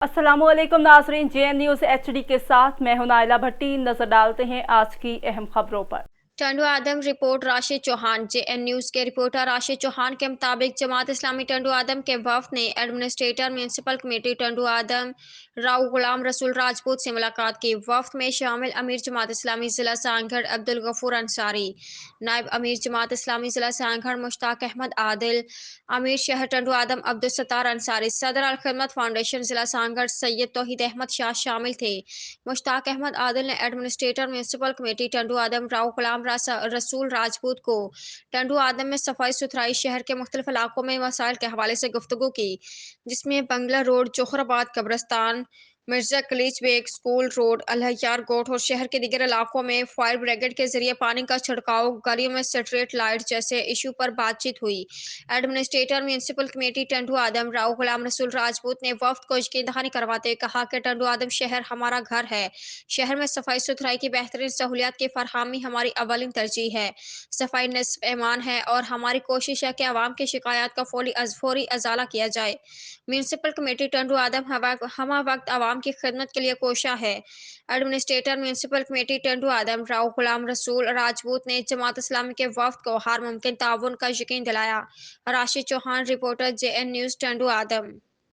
अस्सलाम वालेकुम नाजरीन, JN न्यूज़ HD के साथ मैं हूं नाइला भट्टी। नजर डालते हैं आज की अहम खबरों पर। Tando Adam report Rashid Chauhan. JN news के रिपोर्टर राशिद चौहान के मुताबिक जमात इस्लामी टंडू आदम के वफद ने administrator municipal committee Tando Adam Rao Ghulam Rasool Rajput से मुलाकात की। वफद में शामिल अमीर जमात इस्लामी ज़िला सांगढ़ अब्दुल गफूर अंसारी, नायब अमीर जमात इस्लामी ज़िला सांगढ़ मुश्ताक अहमद आदिल, अमीर शहर टंडू आदम अब्दुल सत्तार अंसारी, सदर अल खिदमत फाउंडेशन ज़िला सांगढ़ सैयद तौहीद अहमद शाह शामिल थे। मुश्ताक अहमद आदिल ने administrator municipal committee Tando Adam Rao Ghulam Rasool Rajput को टंडू आदम में सफाई सुथराई, शहर के मुख्तलिफ इलाकों में मसाइल के हवाले से गुफ्तगू की, जिसमें बंगला रोड, जोहराबाद कब्रस्तान, मिर्जा कलीच बेग स्कूल रोड, अलहयार गोट और शहर के दीगर इलाकों में फायर ब्रिगेड के जरिए पानी का छिड़काव, गलियों में स्ट्रीट लाइट जैसे इशू पर बातचीत हुई। Administrator municipal committee Tando Adam Rao Ghulam Rasool Rajput ने वफद को यकीन दहानी करवाते हुए कहा कि टंडू आदम शहर हमारा घर है। शहर में सफाई सुथराई की बेहतरीन सहूलियात की फरहमी हमारी अवलिन तरजीह है। सफाई निस्फ ईमान है और हमारी कोशिश है कि आवाम की शिकायत का फौरी अजाला किया जाए। म्यूनसिपल कमेटी टंडू आदम हमा वक्त आवाम की खिदमत के लिए कोशा है। Administrator municipal committee Tando Adam Rao Ghulam Rasool Rajput ने जमात इस्लामी के वफद को हर मुमकिन ताउन का यकीन दिलाया। Rashid Chauhan, reporter, JN news Tando आदम।